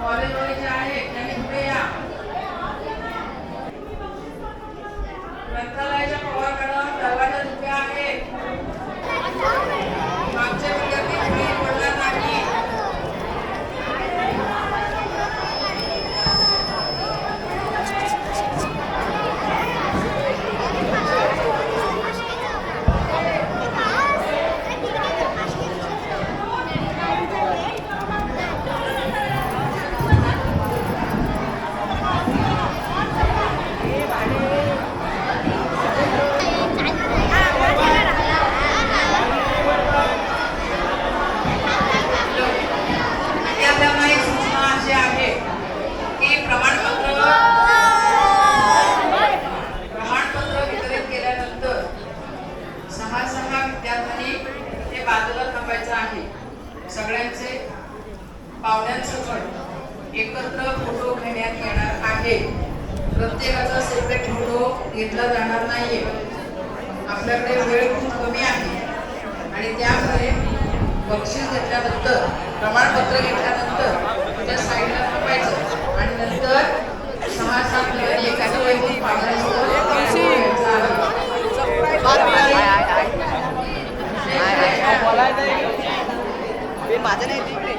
कॉलेजमध्ये जे आहे त्यांनी पुढे या. ग्रंथालयाच्या पवारकडं दरवाजा उभे आहे. मागचे विद्यार्थी पुढे बोलणार नाही. विद्यार्थ्यांना एक सूचना अशी आहे की प्रमाणपत्र वितरित केल्यानंतर 6 विद्यार्थ्यांनी ते बाजूला थांबायचं आहे. सगळ्यांचे पाहुण्यांसकट एकत्र फोटो घेण्यात येणार आहे. प्रत्येकाचा सेपरेट फोटो घेतला जाणार नाहीये. आपल्याकडे वेळ खूप कमी आहे आणि त्यामुळे बक्षीस घेतल्यानंतर प्रमाणपत्र घेतल्यानंतर त्या साईडला थांबायचं आणि नंतर 6-7 जण एकाच वेळी माझं नाही तिकडे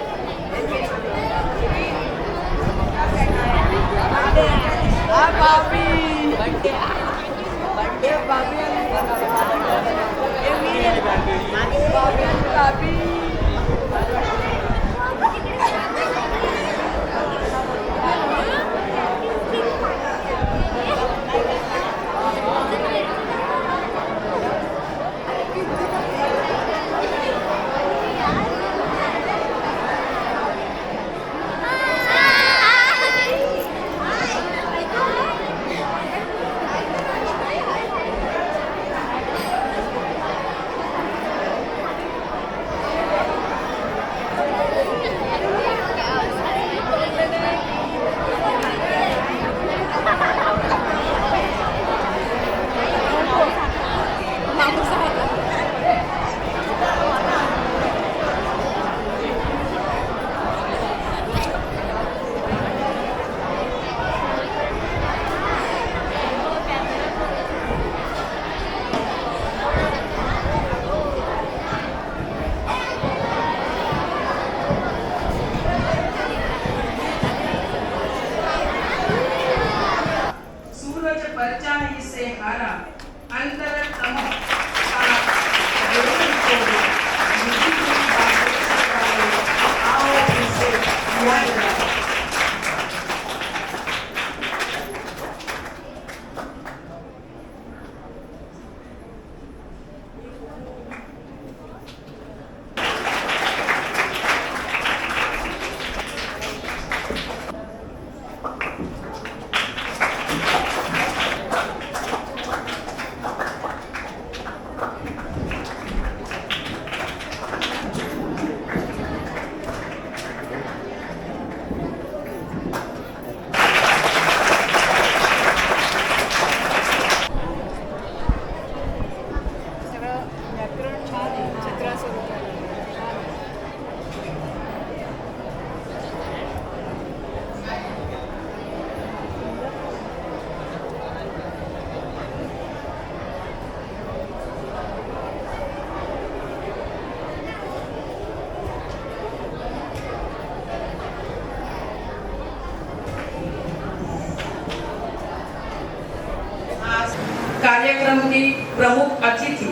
कार्यक्रम की प्रमुख अतिथि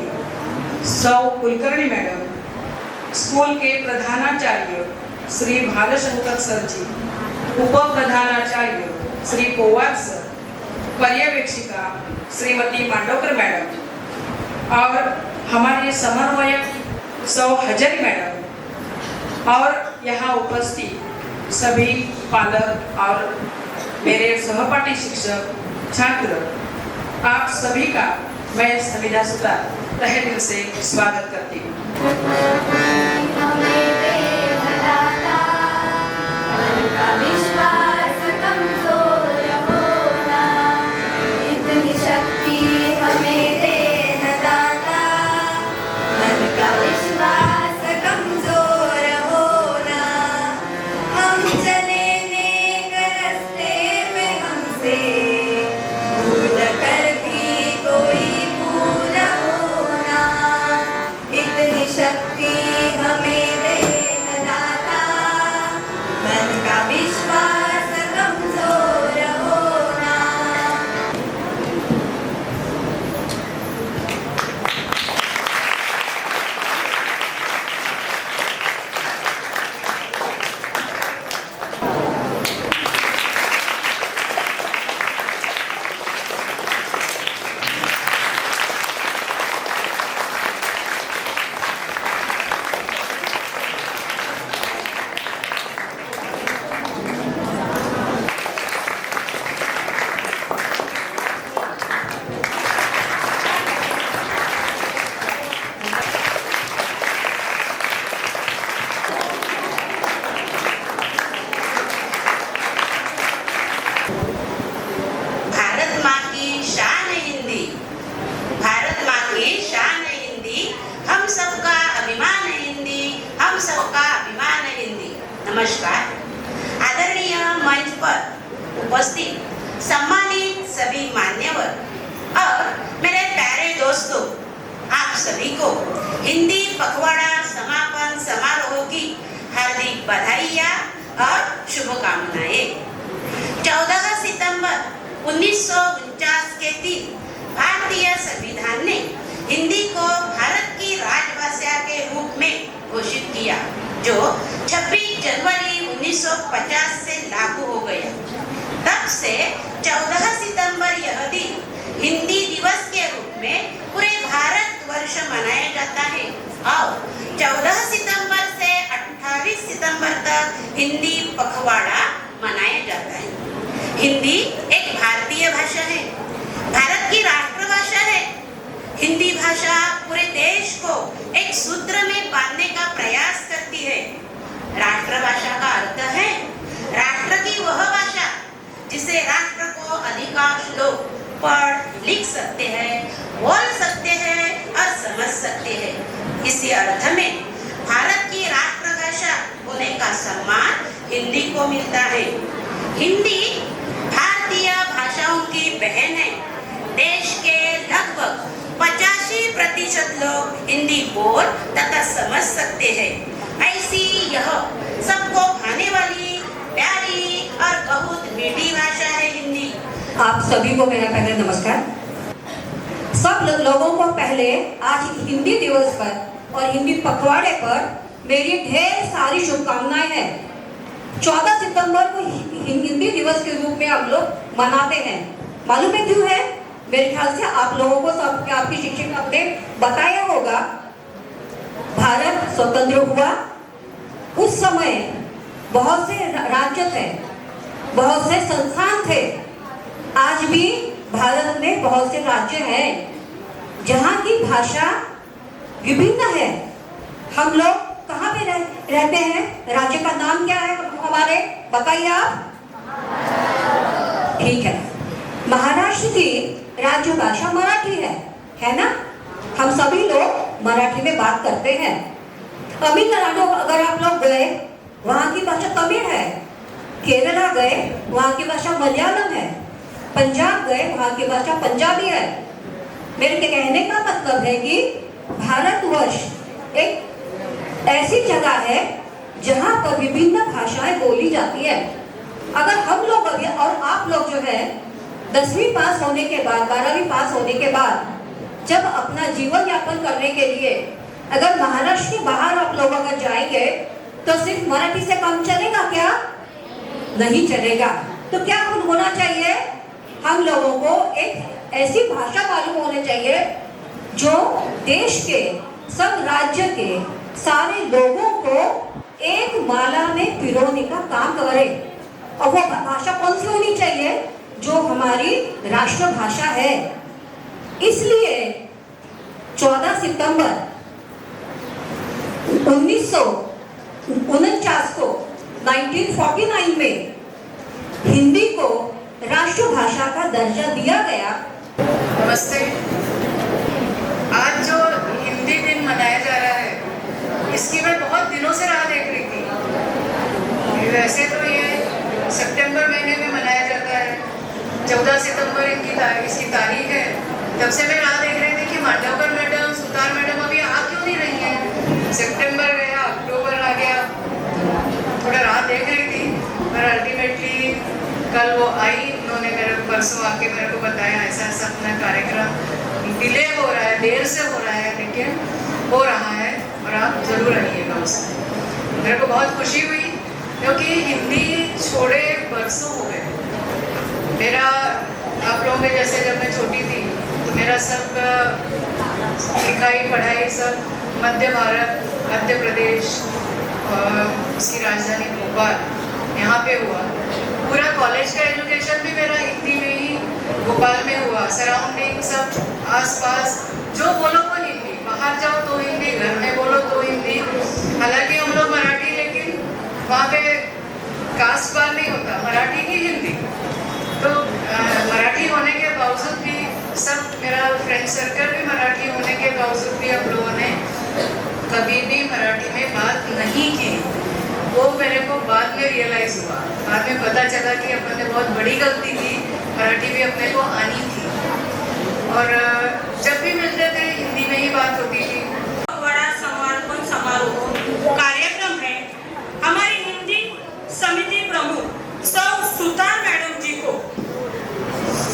सौ कुलकर्णी मैडम, स्कूल के प्रधानाचार्य श्री भालशंकर सर जी, उप प्रधानाचार्य श्री पोवार सर, पर्यवेक्षिका श्रीमती मांडवकर मैडम और हमारे समन्वयक सौ हजरी मैडम और यहाँ उपस्थित सभी पालक और मेरे सहपाठी शिक्षक, छात्र, आप सभी का मैं संविदा सुता तहे दिल से स्वागत करती हूँ। हम चले नमस्कार। आदरणीय मंच पर उपस्थित सम्मानित सभी मान्यवर और मेरे प्यारे दोस्तों, आप सभी को हिंदी पखवाड़ा समापन समारोह की हार्दिक बधाइयाँ और शुभकामनाएं। 14 सितंबर 1949 के दिन भारतीय संविधान ने हिंदी को भारत की राजभाषा के रूप में घोषित किया, जो 26 जनवरी 1950 से लागू हो गया। तब से 14 सितंबर यह दिन हिंदी दिवस के रूप में पूरे भारत वर्ष मनाया जाता है और 14 सितंबर से 28 सितंबर तक हिंदी पखवाड़ा मनाया जाता है। हिंदी एक भारतीय भाषा है, भारत की राष्ट्रभाषा है। हिंदी भाषा पूरे देश को एक सूत्र में बांधने का प्रयास करती है। राष्ट्रभाषा का अर्थ है राष्ट्र की वह भाषा जिसे राष्ट्र को अधिकांश लोग पढ़ लिख सकते हैं, बोल सकते हैं और समझ सकते हैं। इसी अर्थ में भारत की राष्ट्रभाषा होने का सम्मान हिंदी को मिलता है। हिंदी भारतीय भाषाओं की बहन है। देश के लगभग 85% लोग हिंदी बोल तथा समझ सकते हैं। ऐसी यह सबको भाने वाली प्यारी और बहुत मीठी भाषा है हिंदी। आप सभी को मेरा पहले नमस्कार। सब लोगों को पहले आज हिंदी दिवस पर और हिंदी पखवाड़े पर मेरी ढेर सारी शुभकामनाएं हैं। 14 सितंबर को हिंदी दिवस के रूप में हम लोग मनाते हैं। मालूम है क्यों है? मेरे ख्याल से आप लोगों को सब आपकी शिक्षक ने बताया होगा। भारत स्वतंत्र हुआ, उस समय बहुत से राज्य थे, बहुत से संस्थान थे। आज भी भारत में बहुत से राज्य हैं जहाँ की भाषा विभिन्न है। हम लोग कहाँ पे रहते हैं? राज्य का नाम क्या है हमारे? बताइए आप। ठीक है, महाराष्ट्र की राज्य भाषा मराठी है ना? हम सभी लोग मराठी में बात करते हैं। तमिलनाडु अगर आप लोग गए, वहाँ की भाषा तमिल है। केरला गए, वहाँ की भाषा मलयालम है। पंजाब गए, वहाँ की भाषा पंजाबी है। मेरे कहने का मतलब है कि भारतवर्ष एक ऐसी जगह है जहाँ पर विभिन्न भाषाएं बोली जाती है। अगर हम लोग अभी और आप लोग जो है 10वीं पास होने के बाद, 12वीं पास होने के बाद जब अपना जीवन यापन करने के लिए अगर महाराष्ट्र के बाहर आप लोग अगर जाएंगे तो सिर्फ मराठी से काम चलेगा क्या? नहीं चलेगा। तो क्या होना चाहिए? हम लोगों को एक ऐसी भाषा मालूम होनी चाहिए जो देश के सब राज्य के सारे लोगों को एक माला में पिरोने का काम करे। और वो भाषा कौन सी होनी चाहिए? जो हमारी राष्ट्रभाषा है। इसलिए 14 सितंबर 1949 को 1949 में हिंदी को राष्ट्रभाषा का दर्जा दिया गया। नमस्ते। आज जो हिंदी दिन मनाया जा रहा है, इसकी मैं बहुत दिनों से राह देख रही थी। वैसे तो ये सितंबर महीने में मनाया जाता है। 14 सितंबर इसकी तारीख है। तब से मैं राह देख रही थी कि मांडवकर मैडम, सुतार मैडम अभी आ क्यों नहीं रही हैं। सितंबर गया, अक्टूबर आ गया, थोड़ा राह देख रही थी, पर अल्टीमेटली कल वो आई। उन्होंने मेरे परसों आके मेरे को बताया ऐसा ऐसा अपना कार्यक्रम डिले हो रहा है, देर से हो रहा है, लेकिन हो रहा है और आप जरूर आइएगा उसमें। मेरे को बहुत खुशी हुई क्योंकि हिंदी छोड़े बरसों हो गए। मेरा आप लोगों के जैसे जब मैं छोटी थी तो मेरा सब लिखाई पढ़ाई सब मध्य भारत, मध्य प्रदेश और उसकी राजधानी भोपाल यहाँ पे हुआ। पूरा कॉलेज का एजुकेशन भी मेरा हिंदी में ही भोपाल में हुआ। सराउंडिंग सब आसपास जो बोलो वो हिंदी, बाहर जाओ तो हिंदी, घर में बोलो तो हिंदी। हालांकि हम लोग मराठी, लेकिन वहाँ पे कास्ट बार नहीं होता, मराठी ही हिंदी। तो मराठी होने के बावजूद भी सब मेरा फ्रेंड सर्कल भी मराठी होने के बावजूद भी हम लोगों ने कभी भी मराठी में बात नहीं की। वो मेरे को बाद में रियलाइज हुआ, बाद में पता चला कि अपन ने बहुत बड़ी गलती की, मराठी भी अपने को आनी थी। और जब भी मिलते थे हिंदी में ही बात होती थी। बड़ा समापन समारोह कार्यक्रम है। हमारी हिंदी समिति प्रमुख सौ सुतार मैडम जी को,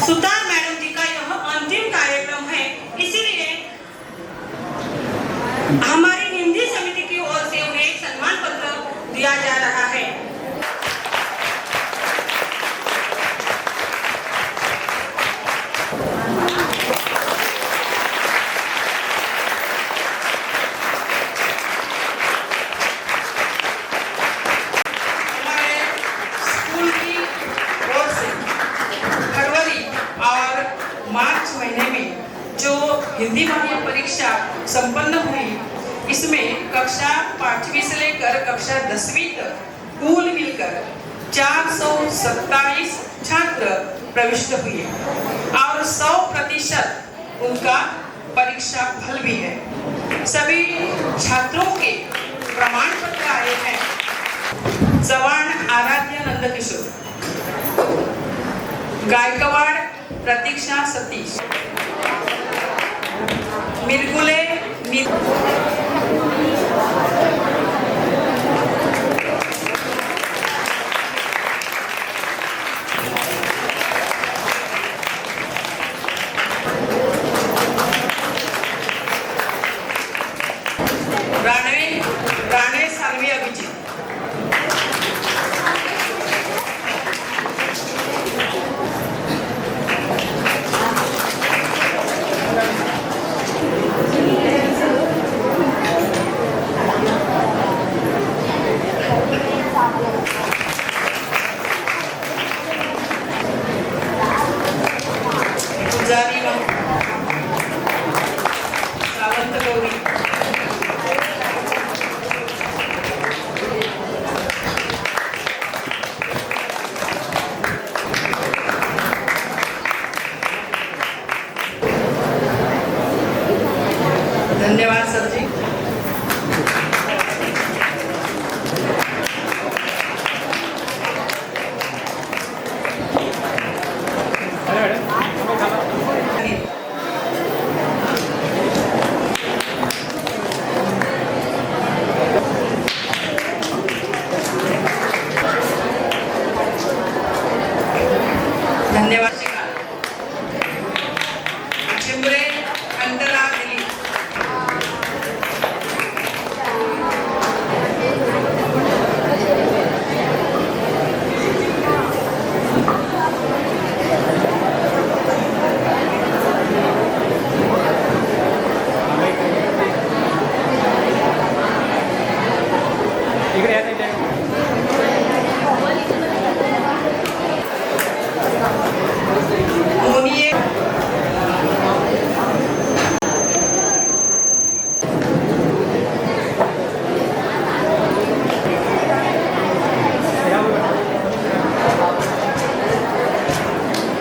सुतार मैडम जी का यह अंतिम कार्यक्रम है, इसीलिए हमारी हिंदी समिति की ओर से उन्हें एक सम्मान पत्र दिया जा रहा है। हिंदी माध्यम परीक्षा संपन्न हुई। इसमें कक्षा 5वीं से लेकर कक्षा 10वीं तक कुल मिलकर 427 छात्र प्रविष्ट हुए और 100% उनका परीक्षा फल भी है। सभी छात्रों के प्रमाण पत्र आए हैं। जवान आराध्य नंदकिशोर, गायकवाड़ प्रतीक्षा सतीश, मिरगुले राणे साल्वी अभिजित, सावंत गौरी, धन्यवाद सर जी। धन्यवाद। चिंबरे अंतरा दिली, मोनिये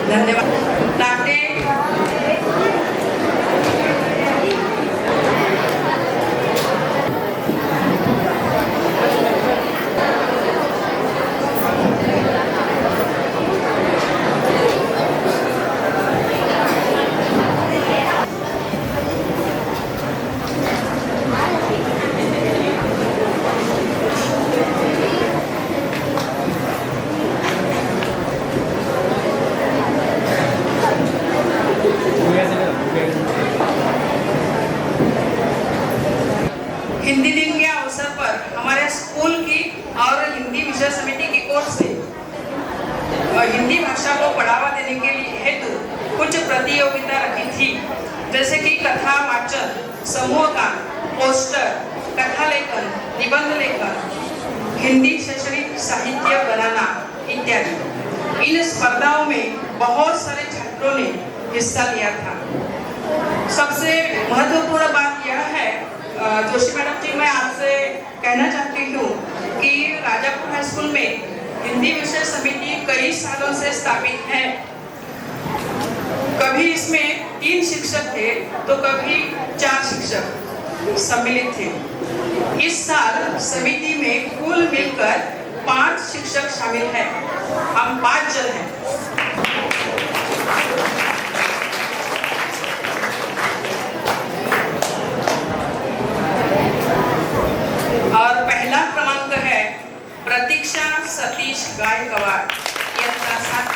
धन्यवाद। टाटे हिंदी दिन के अवसर पर हमारे स्कूल की और हिंदी विषय समिति की ओर से हिंदी भाषा को बढ़ावा देने के लिए हेतु कुछ प्रतियोगिता रखी थी, जैसे कि कथा वाचन, समूह गान, पोस्टर, कथा लेखन, निबंध लेखन, हिंदी शैक्षणिक साहित्य बनाना इत्यादि। इन स्पर्धाओं में बहुत सारे छात्रों ने हिस्सा लिया था। सबसे महत्वपूर्ण बात यह है, जोशी मैडम जी, मैं आपसे कहना चाहती हूँ कि राजापुर हाई स्कूल में हिंदी विषय समिति कई सालों से स्थापित है। कभी इसमें 3 शिक्षक थे तो कभी 4 शिक्षक सम्मिलित थे। इस साल समिति में कुल मिलकर 5 शिक्षक शामिल हैं। हम 5 जन हैं। और पहला क्रमांक है प्रतीक्षा सतीश गायकवाड़, इयत्ता 7।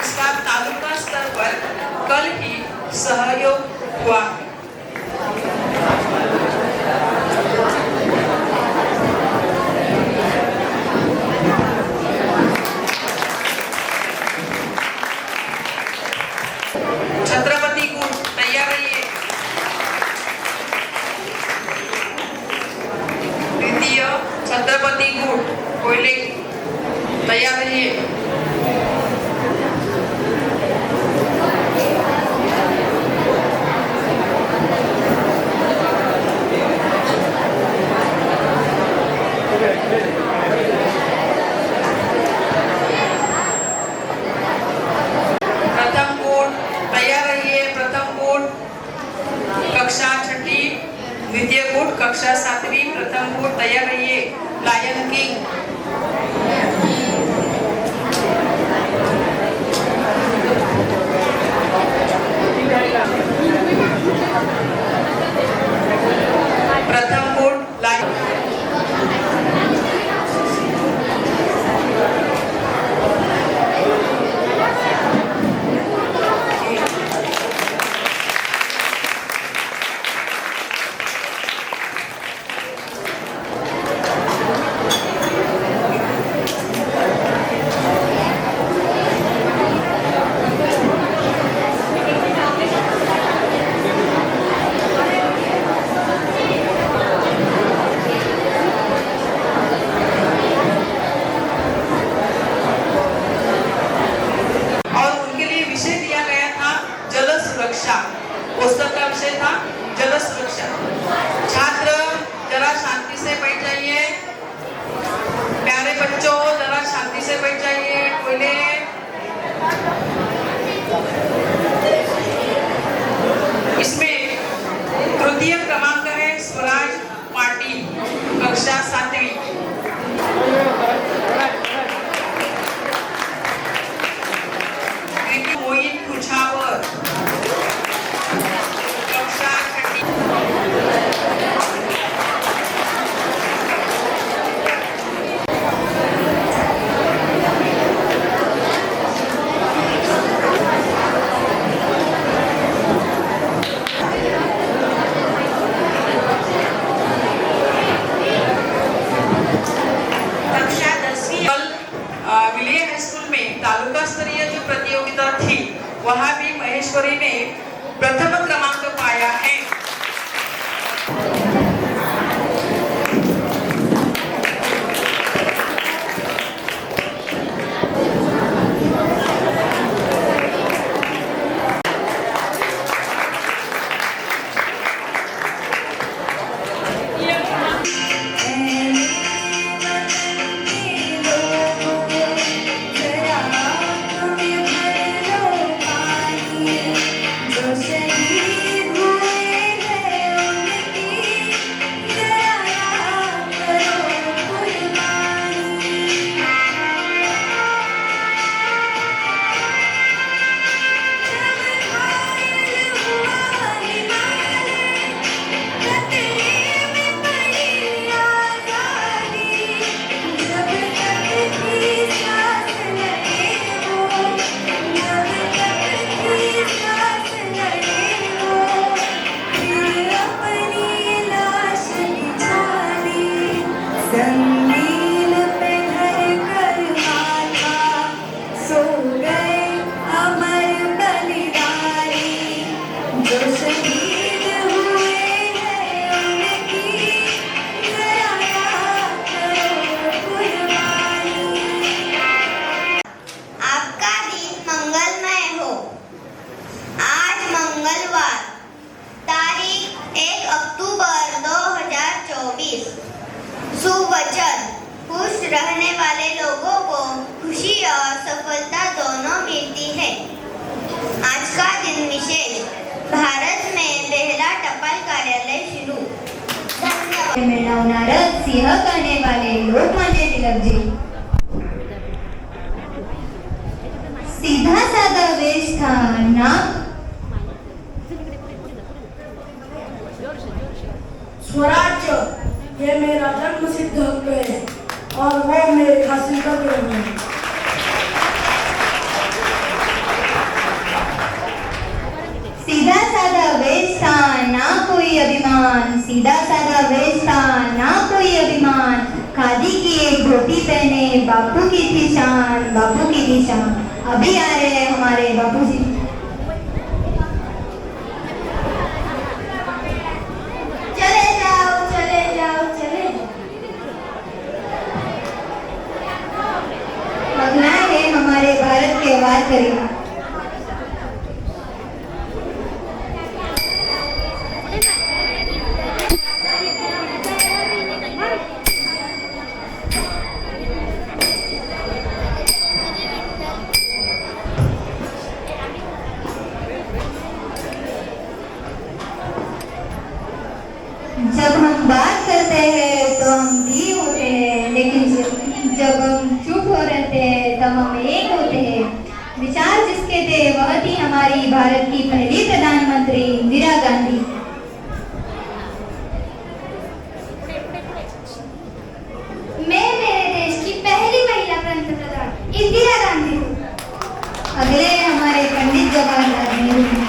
इसका तालुका स्तर पर कल ही सहयोग हुआ। छत्रपति गुट, तैयार रहिए। द्वितीय छत्रपति गुट कोयले, तैयार रहिए। प्रथम गुट, तैयार रहिए। प्रथम गुट कक्षा 6ठी, द्वितीय गुट कक्षा 7वीं, प्रथम गुट तैयार रहिए। लायन किंग, प्रथम गुट लायन, पुस्तक का विषय था जल सुरक्षा। छात्र जरा शांति से बैठ जाइए। प्यारे बच्चों जरा शांति से बैठ जाइए। कोयले, इसमें तृतीय क्रमांक है स्वराज पाटिल, कक्षा 7वीं। मोइन कुछावर, कक्षा 6ठी। कक्षा 10वीं विलिय हाई स्कूल में तालुका स्तरीय जो प्रतियोगिता थी वहां भी महेश्वरी ने प्रथम क्रमांक पाया है। जो शहीद हुए हैं उनकी नवनारद सिंह कहने वाले लोकमान्य तिलक जी। सीधा साधा वेश था ना। स्वराज्य ये मेरा जन्म सिद्ध हक है और वो मेरे हासिल कर रहे हैं। सीधा साधा वेश था ना कोई अभिमान, सीधा साधा वेश था ना कोई अभिमान। खादी की एक धोती पहने बापू की थी शान, बापू की थी शान। अभी आ रहे हैं हमारे बापू जी। चले जाओ चले जाओ चले जाओ। अगला है हमारे भारत के वारकरी। जब हम बात करते हैं तो हम भी होते हैं, लेकिन जब हम चुप हो रहते हैं तब हम एक होते हैं। विचार जिसके थे वह थी हमारी भारत की पहली प्रधानमंत्री इंदिरा गांधी। मैं मेरे देश की पहली महिला पंतप्रधान इंदिरा गांधी हूँ। अगले हमारे पंडित जवाहरलाल नेहरू।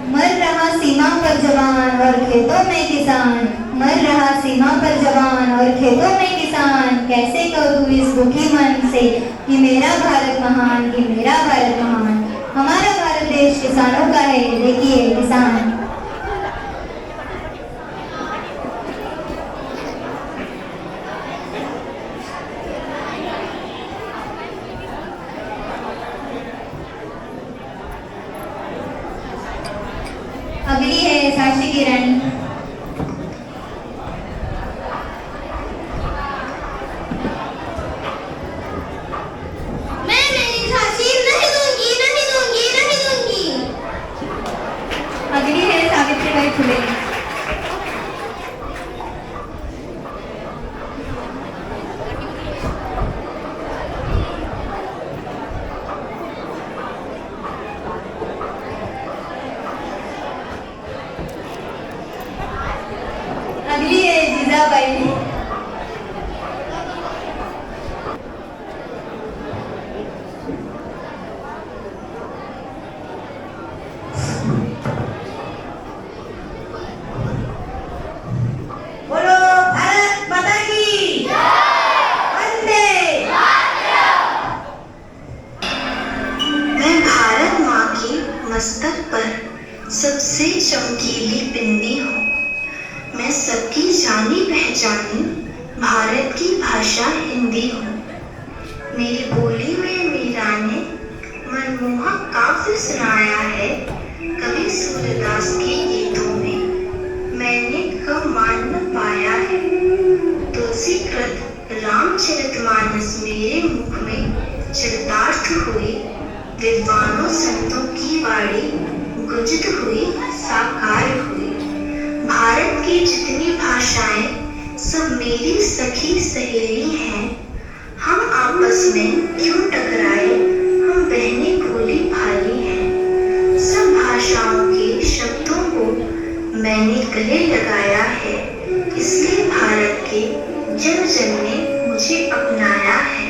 मर रहा सीमा पर जवान और खेतों में किसान, मर रहा सीमा पर जवान और खेतों में किसान। कैसे कहूँ इस दुखी मन से कि मेरा भारत महान, कि मेरा भारत महान। हमारा भारत देश किसानों का है, देखिए किसान। अगली है झांसी की रानी। मैं मेरी झांसी नहीं दूंगी, नहीं दूंगी, नहीं दूंगी। अगली है सावित्रीबाई फुले। अगली है जीजाबाई। बोलो भारत माता की वंदे। मैं भारत माँ के मस्तक पर सबसे चमकीली बिंदी हूँ। मैं सबकी जानी पहचानी भारत की भाषा हिंदी हूँ। मेरी बोली में मीरा ने मनमोहक काव्य सुनाया है। कवि सूरदास के गीतों में मैंने कब मान न पाया है। तुलसीकृत रामचरितमानस मेरे मुख में चरितार्थ हुई। विद्वानों संतों की वाणी गुंजित हुई, साकार हुई। भारत की जितनी भाषाएं सब मेरी सखी सहेली हैं। हम आपस में क्यों टकराए, हम बहनें भोली भाली हैं। सब भाषाओं के शब्दों को मैंने गले लगाया है। इसलिए भारत के जन जन ने मुझे अपनाया है।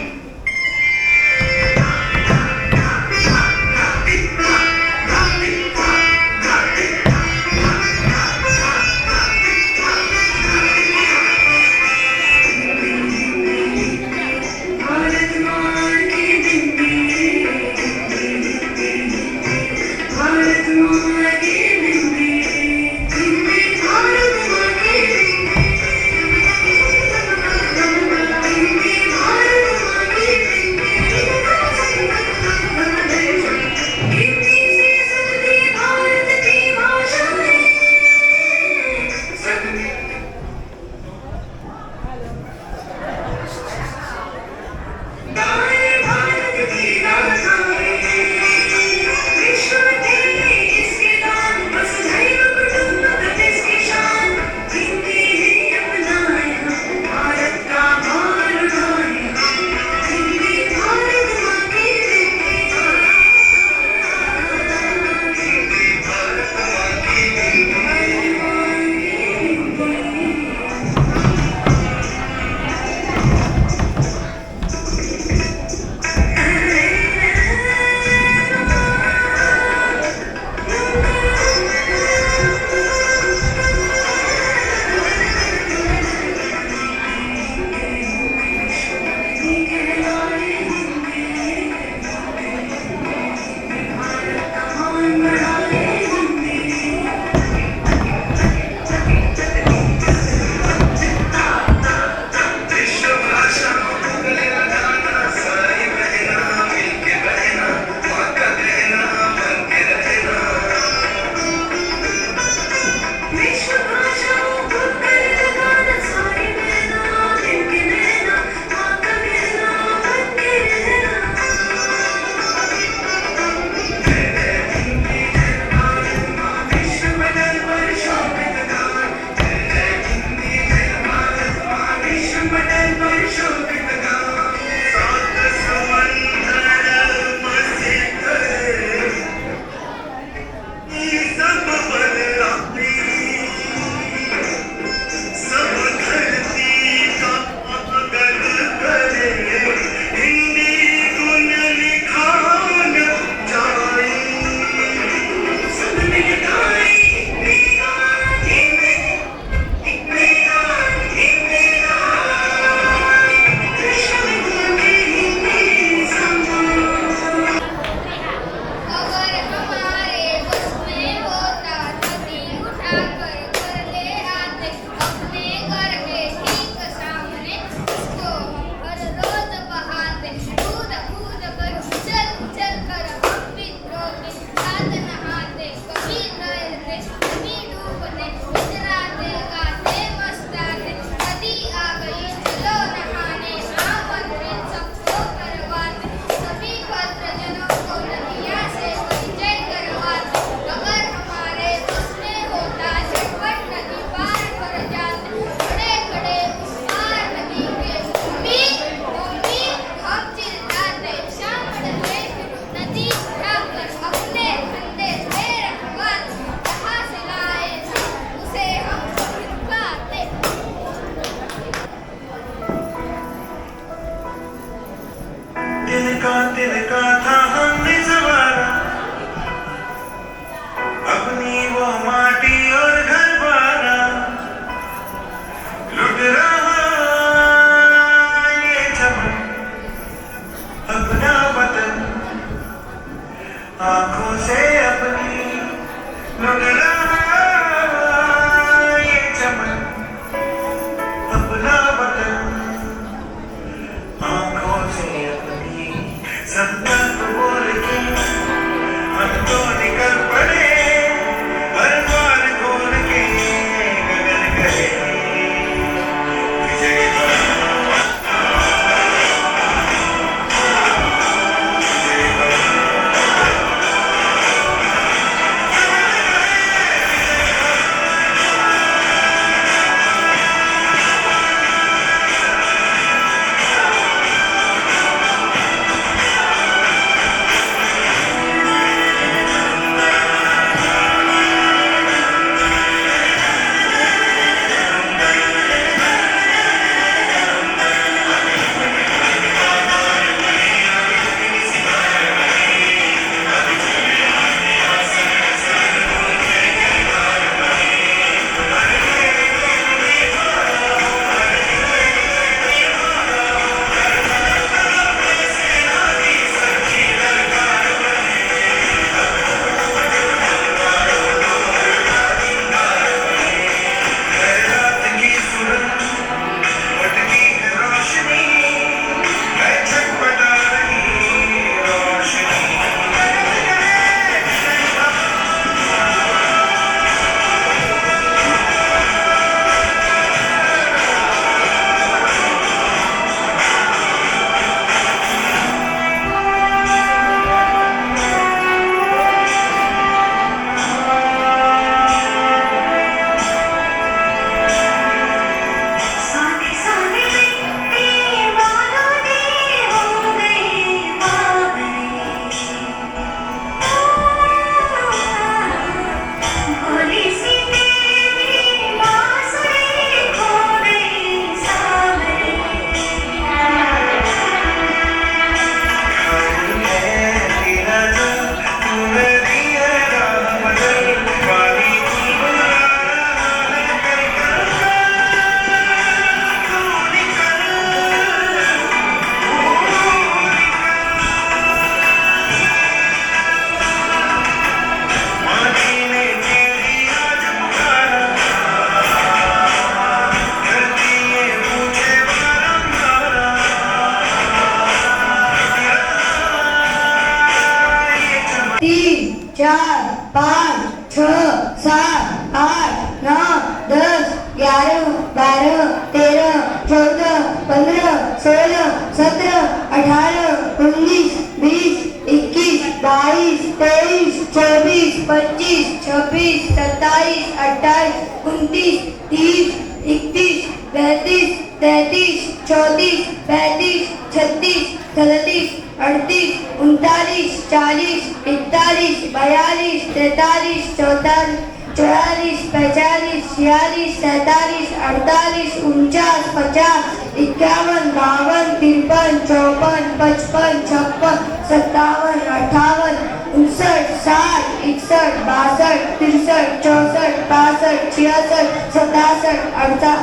11, 12, 13, 14, 15, 16, 17, 18, 19, 20, 21, 22, 23, 24, 25, 26, 27, 28, 29, 30, 31, 32, 33, 34, 35, 36, 37, 38, 39, 40, 41, 42, 43, 44, 44, 45, 46, 47, 48, 49, 50, 51, 52, 53, 54, 55, 56, 57, 58, 59, 60, 61, 62, 63, 64, 65, 66, 67, 68,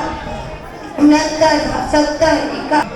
69, 70, 71.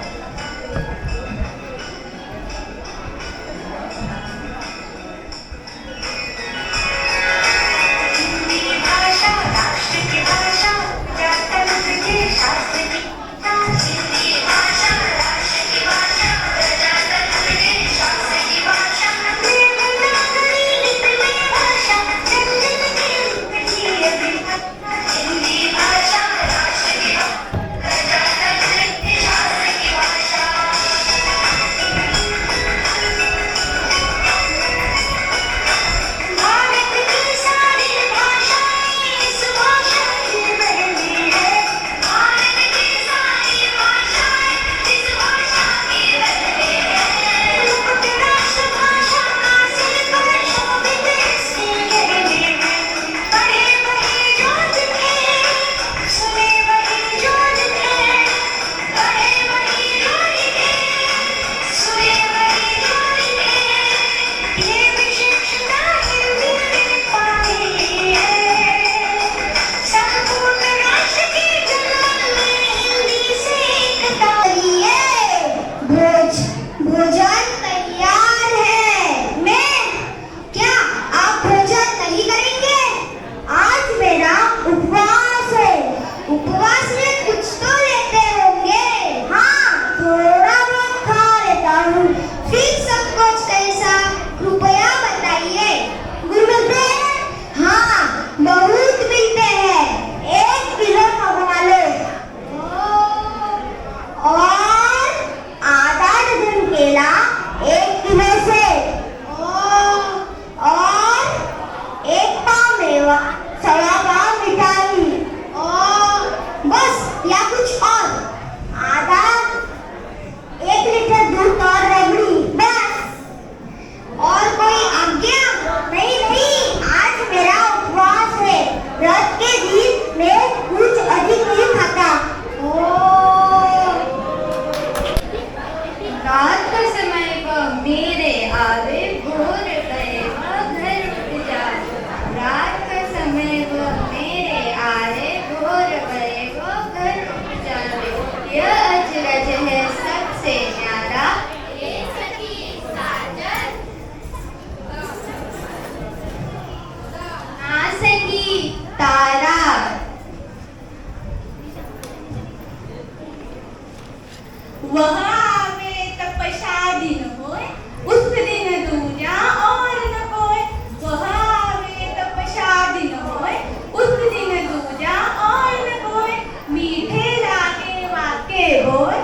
वह आवे तपस्या दिन होय, उस दिन दूजा और न कोय। वह आवे तपस्या दिन होय, उस दिन दूजा और न कोय। मीठे लागे वाके बोल,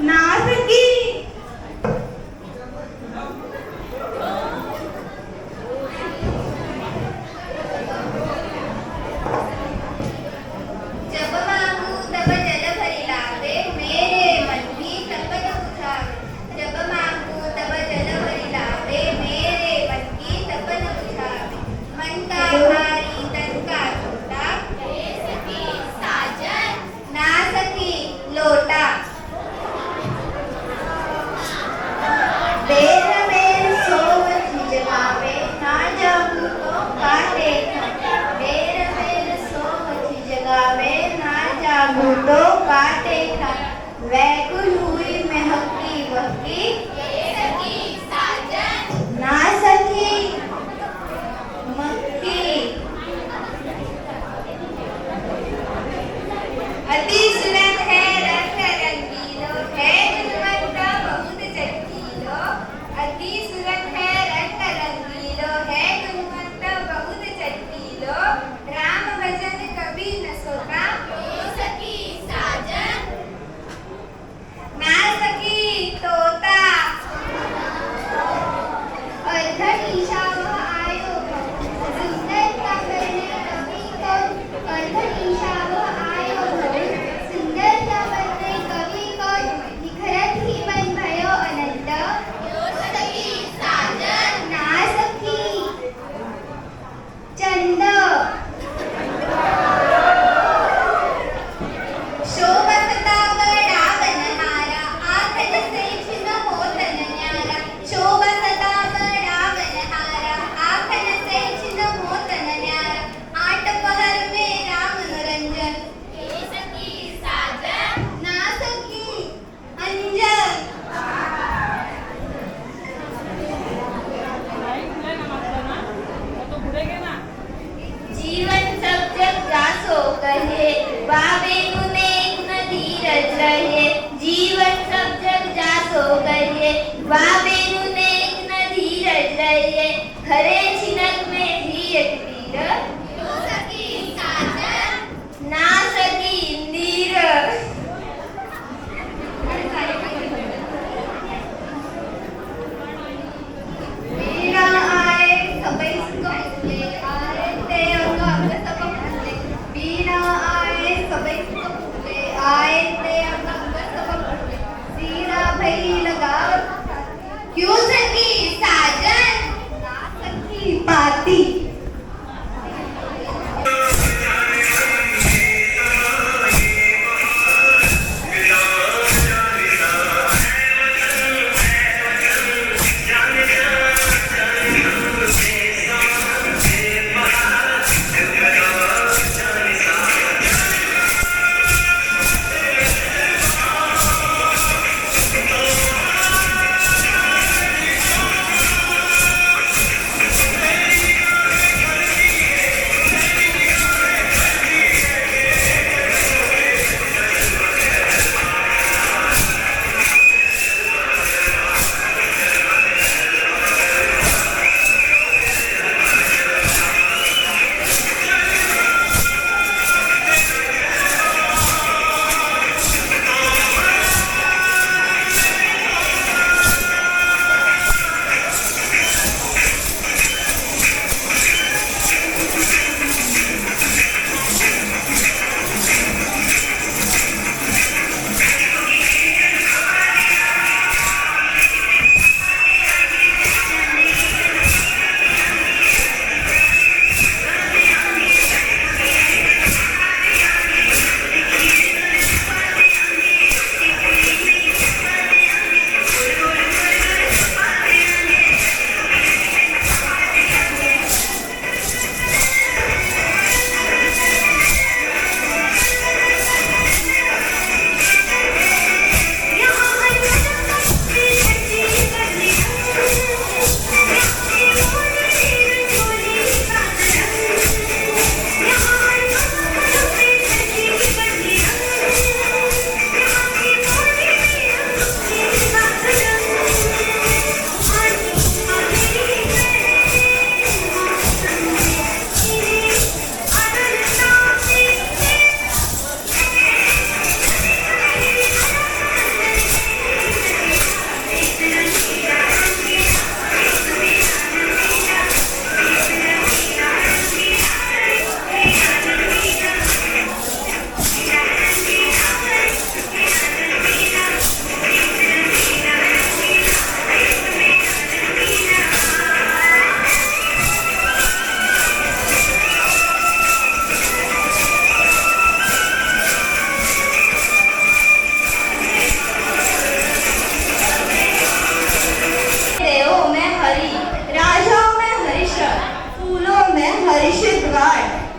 ना सकी। जब मांगू तब जल भरी लावे, मेरे मन की तपन बुझावे। जब मांगू तब जल भरी लावे, मेरे मन की तपन बुझावे। मन का भारी तन का छोटा, ना सकी लोटा। बेर बेर सोवती जगावे, ना जागू तो काटे खाते। बेर बेर सोवती जगावे, ना जागू तो काटे खाते। व्याकुल हुई मैं हक्की बक्की, ना सकी मक्की। अति सुरत है रंग रंगीलो, है गुणवंत बहुत चटकीलो। अति सुरत है रंग रंगीलो, है गुणवंत बहुत चटकीलो। राम भजन जीवन सब जग जासो कहे बाबेनु नेक न धीरज रहे जीवन सब जग जासो कहे बाबेनु नेक न धीरज रहे हरे छिनक में धीर तीर ना सकी इंदीर वीरा आए सबई फूले आए ते अंग अंग सब फूले वीरा आए सबई फूले आए ते अंग अंग सब फूले सीरा भई लगावत क्यों सकी साजन ना सकी पाती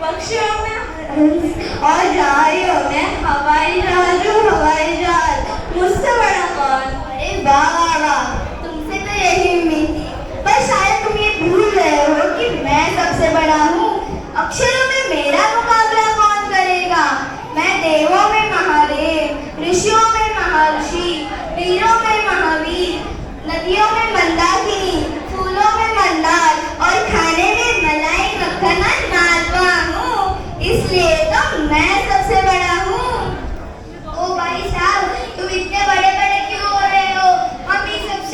पक्षियों में और रारियों में हवाई जहाज मुझसे बड़ा कौन? अरे वाह वाह वाह, तुमसे तो यही उम्मीद थी, पर शायद तुम ये भूल गए हो कि मैं सबसे बड़ा हूँ। अक्षरों में मेरा मुकाबला कौन करेगा? मैं देवों में महादेव, ऋषियों में महर्षि, वीरों में महावीर, नदियों में मंदाकिनी, फूलों में मंदार और खाने में मलाई मक्खन और मालवा हूँ, इसलिए तो मैं सबसे बड़ा हूँ। ओ भाई साहब, तुम इतने बड़े बड़े क्यों हो रहे हो? हम ही सबसे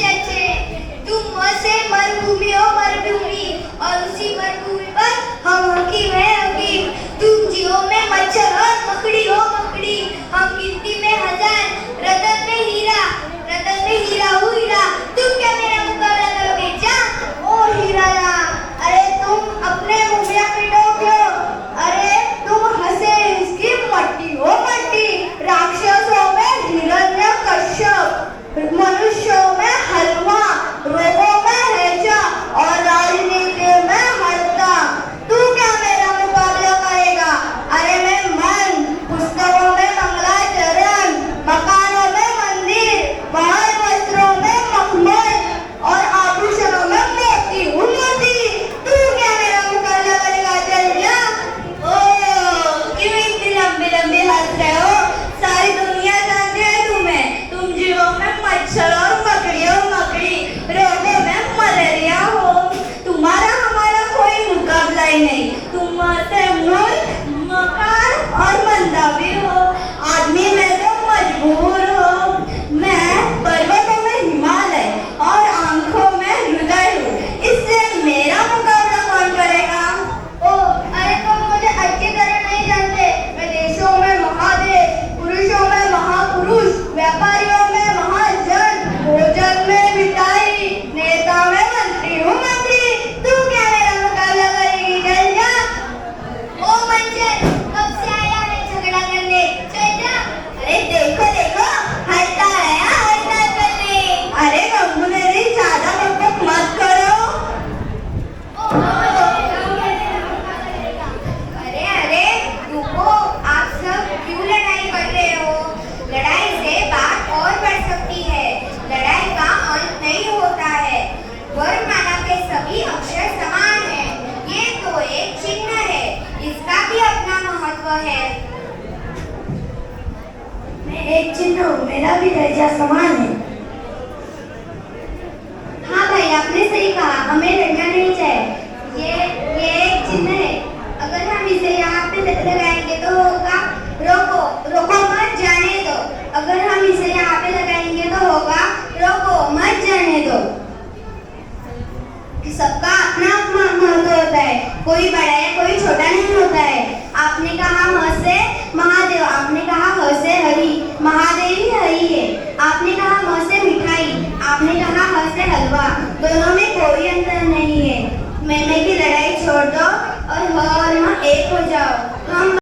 एक चिन्ह हूँ, मेरा भी दर्जा समान है। हाँ भाई, आपने सही कहा, हमें लड़ना नहीं चाहिए। ये एक चिन्ह है, अगर हम इसे यहाँ पे लगाएंगे तो होगा रोको, रोको मत जाने दो। अगर हम इसे यहाँ पे लगाएंगे तो होगा रोको मत जाने दो। सबका अपना अपना महत्व होता है, कोई बड़ा है कोई छोटा नहीं होता है। आपने कहा ह से महादेव, आपने कहा ह से हरि, महादेव ही हरि है। आपने कहा म से मिठाई, आपने कहा ह से हलवा, दोनों में कोई अंतर नहीं है। मैं की लड़ाई छोड़ दो और ह और म एक हो जाओ। हम